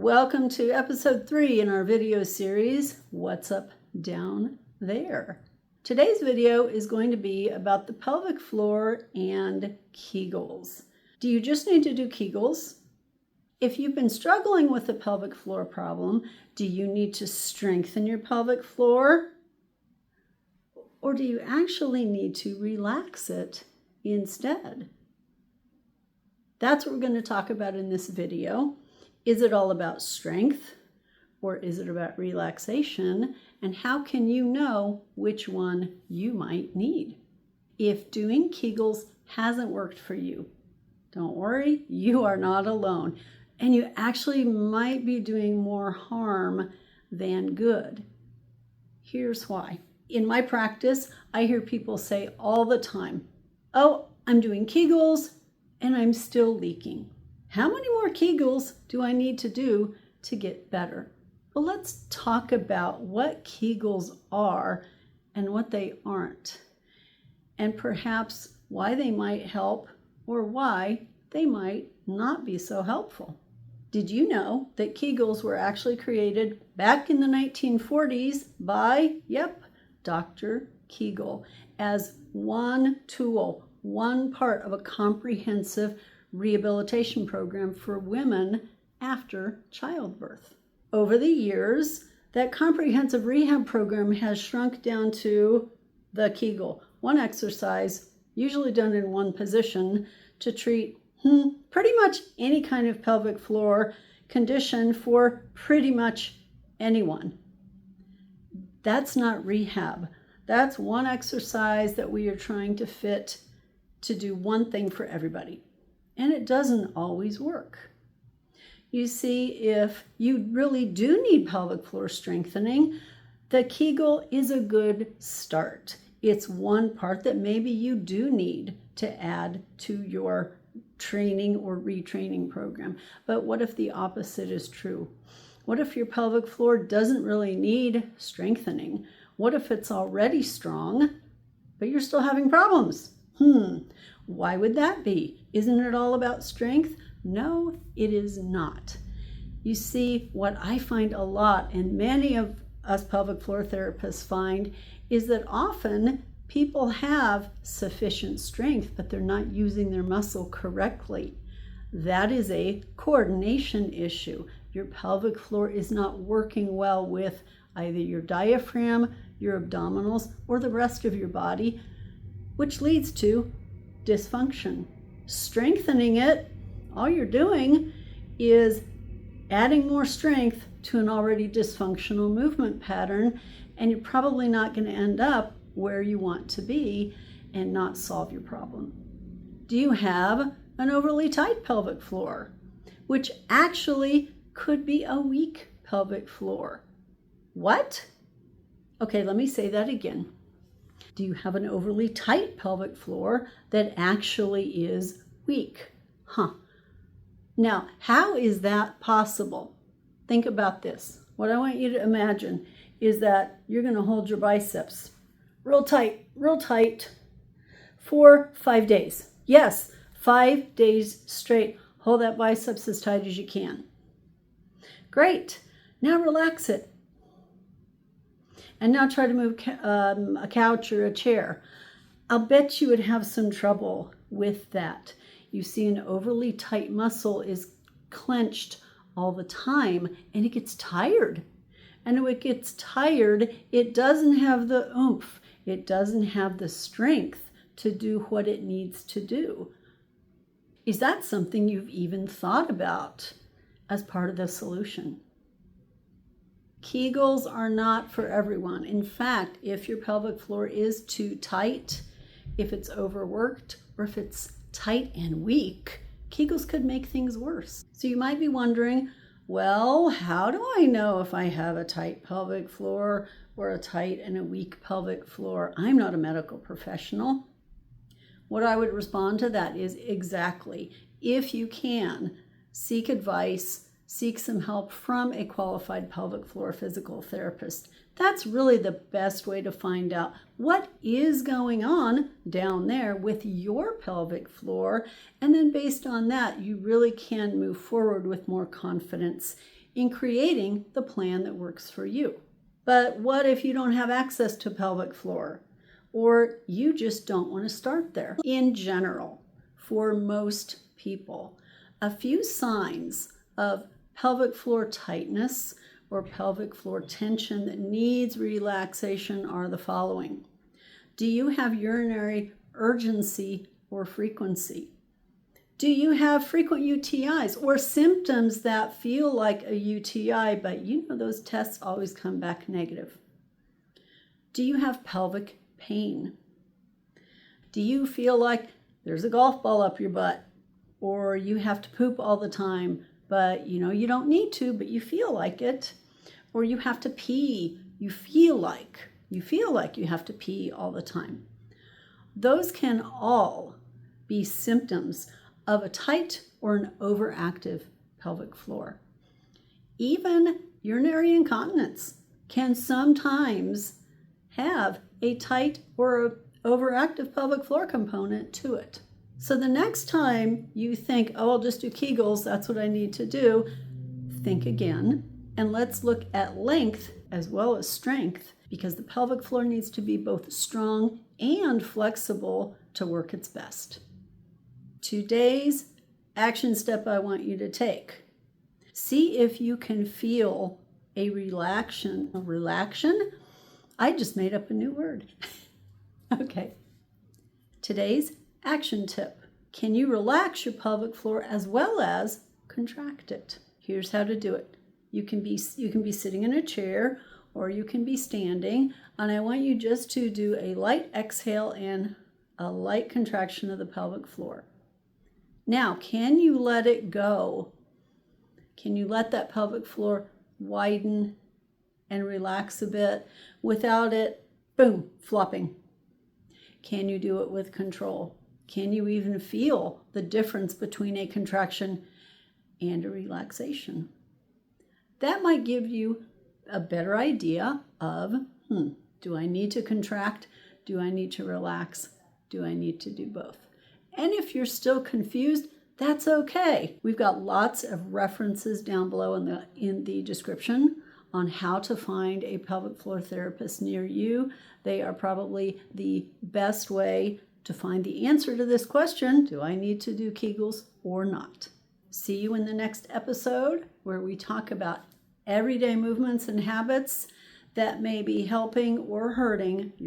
Welcome to episode 3 in our video series, What's Up Down There? Today's video is going to be about the pelvic floor and Kegels. Do you just need to do Kegels? If you've been struggling with the pelvic floor problem, do you need to strengthen your pelvic floor? Or do you actually need to relax it instead? That's what we're going to talk about in this video. Is it all about strength or is it about relaxation? And how can you know which one you might need? If doing Kegels hasn't worked for you, don't worry, you are not alone. And you actually might be doing more harm than good. Here's why. In my practice, I hear people say all the time, "Oh, I'm doing Kegels and I'm still leaking. How many more Kegels do I need to do to get better?" Well, let's talk about what Kegels are and what they aren't, and perhaps why they might help or why they might not be so helpful. Did you know that Kegels were actually created back in the 1940s by, Dr. Kegel, as one tool, one part of a comprehensive rehabilitation program for women after childbirth. Over the years, that comprehensive rehab program has shrunk down to the Kegel, one exercise, usually done in one position, to treat pretty much any kind of pelvic floor condition for pretty much anyone. That's not rehab. That's one exercise that we are trying to fit to do one thing for everybody. And it doesn't always work. You see, if you really do need pelvic floor strengthening, the Kegel is a good start. It's one part that maybe you do need to add to your training or retraining program. But what if the opposite is true? What if your pelvic floor doesn't really need strengthening? What if it's already strong, but you're still having problems? Why would that be? Isn't it all about strength? No, it is not. You see, what I find a lot, and many of us pelvic floor therapists find, is that often people have sufficient strength, but they're not using their muscle correctly. That is a coordination issue. Your pelvic floor is not working well with either your diaphragm, your abdominals, or the rest of your body, which leads to dysfunction. Strengthening it, all you're doing is adding more strength to an already dysfunctional movement pattern, and you're probably not going to end up where you want to be and not solve your problem. Do you have an overly tight pelvic floor, which actually could be a weak pelvic floor? What? Okay, let me say that again. Do you have an overly tight pelvic floor that actually is weak? Now, how is that possible? Think about this. What I want you to imagine is that you're going to hold your biceps real tight for 5 days. Yes, 5 days straight. Hold that biceps as tight as you can. Great. Now relax it. And now try to move a couch or a chair. I'll bet you would have some trouble with that. You see, an overly tight muscle is clenched all the time and it gets tired. And when it gets tired, it doesn't have the oomph. It doesn't have the strength to do what it needs to do. Is that something you've even thought about as part of the solution? Kegels are not for everyone. In fact, if your pelvic floor is too tight, if it's overworked, or if it's tight and weak, Kegels could make things worse. So you might be wondering, well, how do I know if I have a tight pelvic floor or a tight and a weak pelvic floor? I'm not a medical professional. What I would respond to that is exactly, if you can, seek advice, seek some help from a qualified pelvic floor physical therapist. That's really the best way to find out what is going on down there with your pelvic floor. And then based on that, you really can move forward with more confidence in creating the plan that works for you. But what if you don't have access to pelvic floor, or you just don't want to start there? In general, for most people, a few signs of pelvic floor tightness or pelvic floor tension that needs relaxation are the following. Do you have urinary urgency or frequency? Do you have frequent UTIs or symptoms that feel like a UTI, but you know those tests always come back negative? Do you have pelvic pain? Do you feel like there's a golf ball up your butt, or you have to poop all the time, but you know you don't need to, but you feel like it? Or you have to pee, you feel like you have to pee all the time. Those can all be symptoms of a tight or an overactive pelvic floor. Even urinary incontinence can sometimes have a tight or an overactive pelvic floor component to it. So the next time you think, oh, I'll just do Kegels, that's what I need to do, think again, and let's look at length as well as strength, because the pelvic floor needs to be both strong and flexible to work its best. Today's action step I want you to take. See if you can feel a relaxation. A relaxation? I just made up a new word. Okay. Today's action tip. Can you relax your pelvic floor as well as contract it? Here's how to do it. You can be sitting in a chair or you can be standing, and I want you just to do a light exhale and a light contraction of the pelvic floor. Now, can you let it go? Can you let that pelvic floor widen and relax a bit without it, boom, flopping? Can you do it with control? Can you even feel the difference between a contraction and a relaxation? That might give you a better idea of, do I need to contract? Do I need to relax? Do I need to do both? And if you're still confused, that's okay. We've got lots of references down below in the description on how to find a pelvic floor therapist near you. They are probably the best way to find the answer to this question, do I need to do Kegels or not? See you in the next episode where we talk about everyday movements and habits that may be helping or hurting your